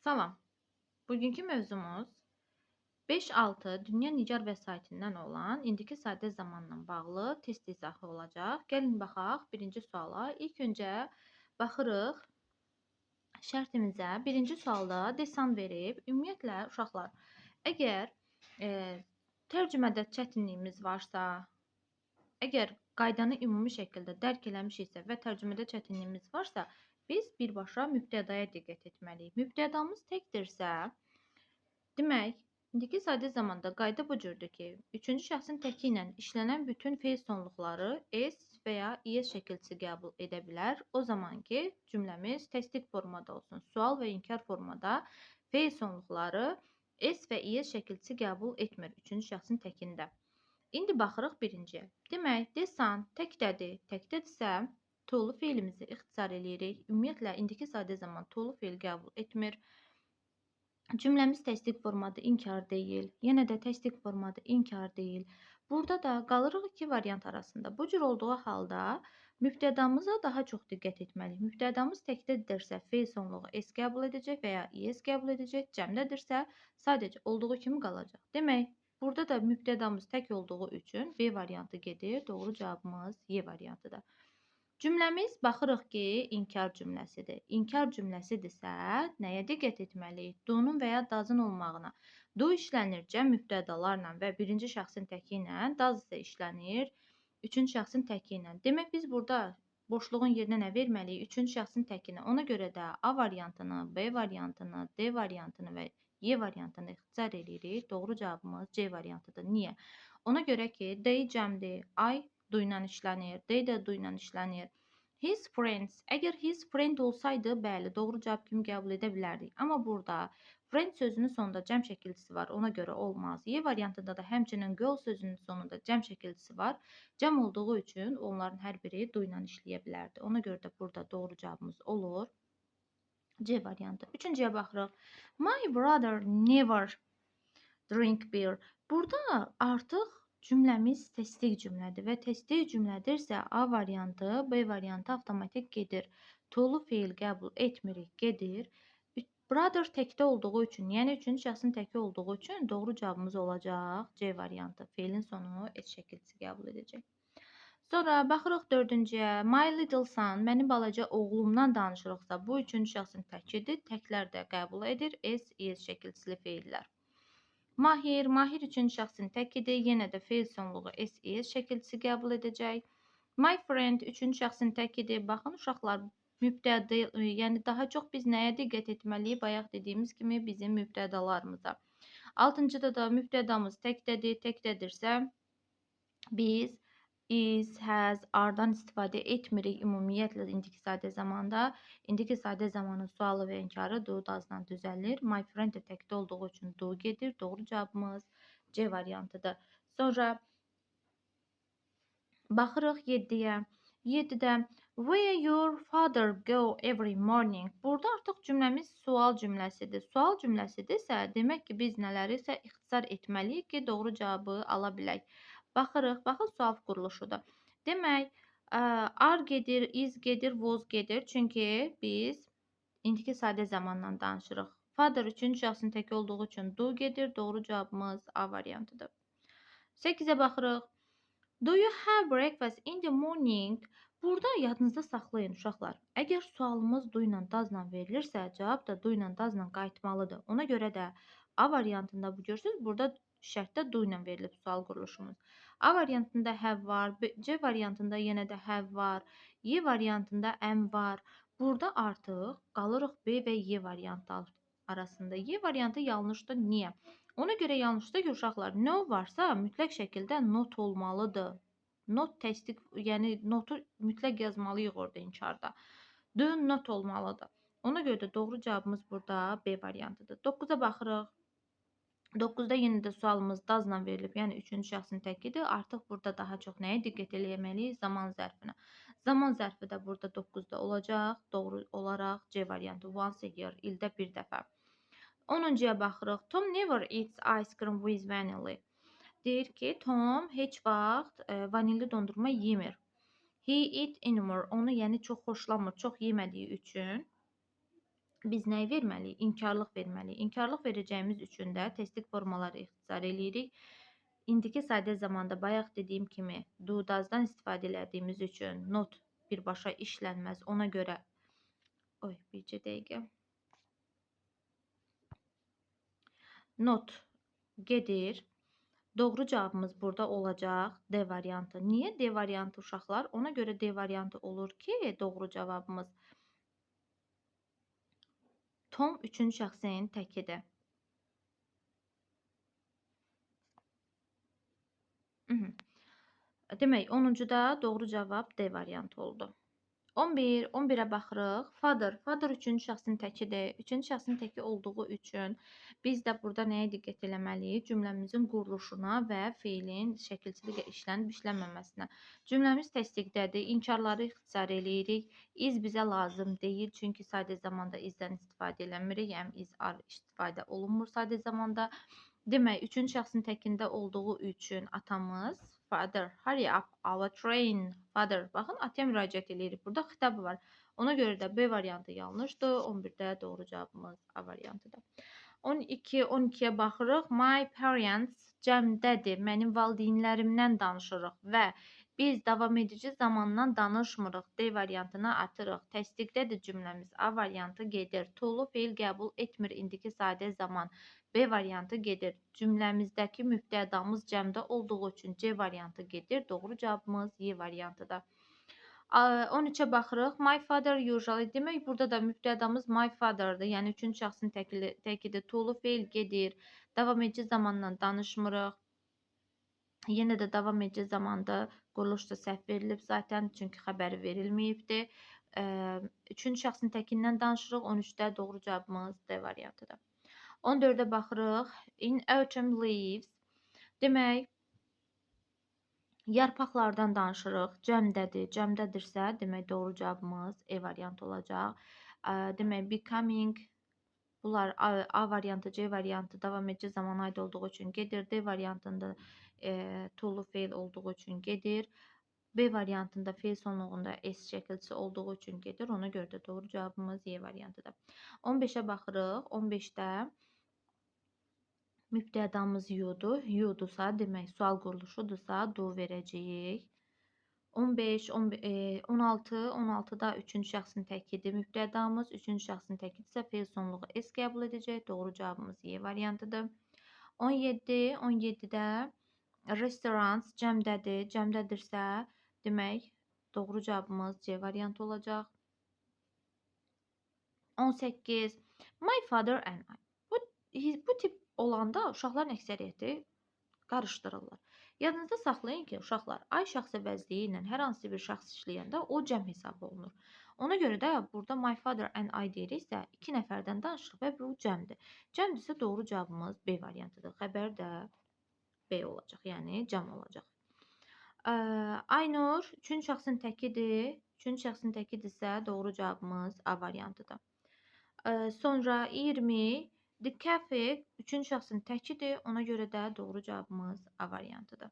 Salam. Bugünkü mövzumuz 5-6 Dünya Nicar vəsaitindən olan indiki sadə zamanla bağlı test izahı olacaq. Gəlin baxaq birinci suala. İlk öncə baxırıq şərtimizə. Birinci sualda desan verib. Ümumiyyətlə uşaqlar, əgər tərcümədə çətinliyimiz varsa, əgər qaydanı ümumi şəkildə dərk eləmişiksə və tərcümədə çətinliyimiz varsa, biz birbaşa mübtədaya diqqət etməliyik. Mübtədamız təkdirsə, demək, indiki sadə zamanda qayda bu cürdür ki, üçüncü şəxsin təki ilə işlənən bütün fe'l sonluqları s və ya is şəkilçisi qəbul edə bilər. O zaman ki, cümləmiz təsdiq formada olsun. Sual və inkar formada fe'l sonluqları s və is şəkilçisi qəbul etmir üçüncü şəxsin təkində. İndi baxırıq birinciyə. Demək, desan təkdədir. Təkdədirsə, to'lu fe'limizi ixtisar eləyirik. Ümumiyyətlə, indiki sadə zaman to'lu fe'l qəbul etmir. Cümləmiz təsdiq formadı inkar deyil. Yenə də təsdiq formadı inkar deyil. Burada da qalırıq iki variant arasında. Bu cür olduğu halda mübtədamıza daha çox diqqət etməliyik. Mübtədamız təkdədirsə fe'l sonluğu s qəbul edəcək və ya is qəbul edəcək. Cəmdədirsə sadəcə olduğu kimi qalacaq. Demək, burada da mübtədamız tək olduğu üçün B variantı gedir. Doğru cavabımız Y variantıdır. Cümləmiz baxırıq ki, inkar cümləsidir. İnkar cümləsidirsə, nəyə diqqət etməliyik? Do'nun və ya dazın olmağına. Do işlənir cəm mübtədalarla və birinci şəxsin təki ilə, daz isə işlənir üçüncü şəxsin təki ilə. Demək, biz burada boşluğun yerinə nə verməliyik? Üçüncü şəxsin təkinə. Ona görə də A variantını, B variantını, D variantını və Y variantını ixtisar edirik. Doğru cavabımız C variantıdır. Niyə? Ona görə ki, D cəmdir, I do ilə işlənir, D də do ilə işlənir. His friends. Əgər his friend olsaydı, bəli, doğru cavab kimi qəbul edə bilərdik. Amma burada friend sözünün sonunda cəm şəkilçisi var, ona görə olmaz. Y variantında da həmçinin girl sözünün sonunda cəm şəkilçisi var. Cəm olduğu üçün onların hər biri do ilə işləyə bilərdi. Ona görə də burada doğru cavabımız olur C variantı. Üçüncüyə baxırıq. My brother never drink beer. Burada artıq cümləmiz təsdiq cümlədir və təsdiq cümlədirsə A variantı, B variantı avtomatik gedir. To'lu fe'l qəbul etmirik, gedir. Brother təkdə olduğu üçün, yəni üçüncü şəxsin təki olduğu üçün doğru cavabımız olacaq C variantı. Fe'lin sonu S şəkilçisi qəbul edəcək. Sonra baxırıq dördüncüyə. My little son, mənim balaca oğlumdan danışırıqsa, bu üçüncü şəxsin təkidir. Təklər də qəbul edir. S, is şəkilçili fe'llər. Mahir, mahir üçüncü şəxsin təkidir. Yenə də fe'l sonluğu S, is şəkilçisi qəbul edəcək. My friend üçüncü şəxsin təkidir. Baxın uşaqlar, mübtəda, yəni daha çox biz nəyə diqqət etməliyik? Bayaq dediyimiz kimi bizim mübtədalarımıza. Altıncıda da mübtədamız təkdədir. Təkdədirsə biz is, has, are-dan istifadə etmirik ümumiyyətlə indiki sadə zamanda. İndiki sadə zamanın sualı və inkarı do, dazdan düzəlir. My friend də təkdə olduğu üçün do gedir. Doğru cavabımız C variantıdır. Sonra baxırıq 7-yə. 7-də where your father go every morning. Burada artıq cümləmiz sual cümləsidir. Sual cümləsidirsə, demək ki, biz nələrisə ixtisar etməliyik ki, doğru cavabı ala bilək. Baxırıq, baxın sual quruluşudur. Demək, are gedir, is gedir, was gedir. Çünki biz indiki sadə zamandan danışırıq. Father üçüncü şəxsin təki olduğu üçün do gedir. Doğru cavabımız A variantıdır. 8-ə baxırıq. Do you have breakfast in the morning? Burada yadınızda saxlayın uşaqlar. Əgər sualımız do ilə dazla verilirsə, cavab da do ilə dazla qayıtmalıdır. Ona görə də A variantında bu görürsünüz. Burada şərtdə do ilə verilib sual quruluşumuz. A variantında have var, C variantında yenə də have var, Y variantında am var. Burada artıq qalırıq B və Y variantı arasında. Y variantı yanlışdır. Niyə? Ona görə yanlışdır ki, uşaqlar, no varsa mütləq şəkildə not olmalıdır. Not təsdiq, yəni notu mütləq yazmalıyıq orada inkarda. Do not olmalıdır. Ona görə də doğru cavabımız burada B variantıdır. 9-a baxırıq. 9-da yenə də sualımız dazla verilib, yəni üçüncü şəxsin təkidir. Artıq burada daha çox nəyə diqqət eləməliyik? Zaman zərfinə. Zaman zərfi də burada 9-da olacaq. Doğru olaraq C variantı once a year, ildə bir dəfə. 10-cuya baxırıq. Tom never eats ice cream with vanilla. Deyir ki, Tom heç vaxt vanilli dondurma yemir. He eat anymore. Onu yəni çox xoşlamır, çox yemədiyi üçün biz nəyi verməliyik? İnkarlıq verməliyik. İnkarlıq verəcəyimiz üçün də təsdiq formaları ixtisar eləyirik. İndiki sadə zamanda bayaq dediyim kimi do does'dan istifadə elədiyimiz üçün not birbaşa işlənməz. Ona görə bircə dəqiqə. Not gedir. Doğru cavabımız burada olacaq D variantı. Niyə D variantı uşaqlar? Ona görə D variantı olur ki, doğru cavabımız Tom üçüncü şəxsin təkidir. Demək, 10-da doğru cavab D variantı oldu. 11-ə baxırıq. Father üçüncü şəxsin təkidir. Üçüncü şəxsin təki olduğu üçün biz də burada nəyə diqqət eləməliyik? Cümləmizin quruluşuna və feilin şəkilçiliklə işlənib işlənməməsinə. Cümləmiz təsdiqdədir. İnkarları ixtisar eləyirik. Is bizə lazım deyil. Çünki sadə zamanda isdən istifadə eləmirik. Yəni is are istifadə olunmur sadə zamanda. Demək, üçüncü şəxsin təkində olduğu üçün atamız father, hurry up our train, father. Baxın, ataya müraciət edirik. Burada xitab var. Ona görə də B variantı yanlışdır. 11-də doğru cavabımız A variantıdır. 12-yə baxırıq. My parents cəmdədir. Mənim valideynlərimdən danışırıq və biz davam edici zamandan danışmırıq. D variantına atırıq. Təsdiqdədir cümləmiz. A variantı gedir. To-lu feil qəbul etmir indiki sadə zaman. B variantı gedir. Cümləmizdəki mübtədamız cəmdə olduğu üçün C variantı gedir. Doğru cavabımız Y variantıdır. 13-ə baxırıq. My father usually. Demək, burada da mübtədamız my father'dır. Yəni, üçüncü şəxsin təkidir. To-lu feil gedir. Davam edici zamandan danışmırıq. Yenə də davam edici zamanda quruluşda səhv verilib zaten. Çünki xəbəri verilməyibdir. Üçüncü şəxsin təkindən danışırıq. 13-də doğru cavabımız D variantıdır. 14-ə baxırıq. In autumn leaves. Demək, yarpaqlardan danışırıq. Cəmdədir. Cəmdədirsə, demək, doğru cavabımız E variantı olacaq. Demək, becoming. Bunlar A variantı, C variantı davam edici zamana aid olduğu üçün gedir. D variantında to-lu feil olduğu üçün gedir. B variantında feil sonluğunda S şəkilçisi olduğu üçün gedir. Ona görə də doğru cavabımız Y variantıdır. 15-ə baxırıq. 15-də mübtədamız you'dur. You'dursa, demək, sual quruluşudursa, do verəcəyik. 15, 16, 16-da üçüncü şəxsin təkidir. Mübtədamız üçüncü şəxsin təkidirsə, feil sonluğu S qəbul edəcək. Doğru cavabımız Y variantıdır. 17, 17-də restaurant cəmdədir. Cəmdədirsə, demək, doğru cavabımız C variantı olacaq. 18, my father and I. Bu tip olanda uşaqların əksəriyyəti qarışdırırlar. Yadınızda saxlayın ki, uşaqlar ay şəxs əvəzliyi ilə hər hansı bir şəxs işləyəndə o cəm hesab olunur. Ona görə də burada my father and I deyiriksə, 2 nəfərdən danışırıq və bu cəmdir. Cəmdirsə doğru cavabımız B variantıdır. Xəbər də B olacaq, yəni cəm olacaq. Aynur, üçüncü şəxsin təkidir. Üçüncü şəxsin təkidirsə doğru cavabımız A variantıdır. Sonra 20, the cafe üçüncü şəxsin təkidir. Ona görə də doğru cavabımız A variantıdır.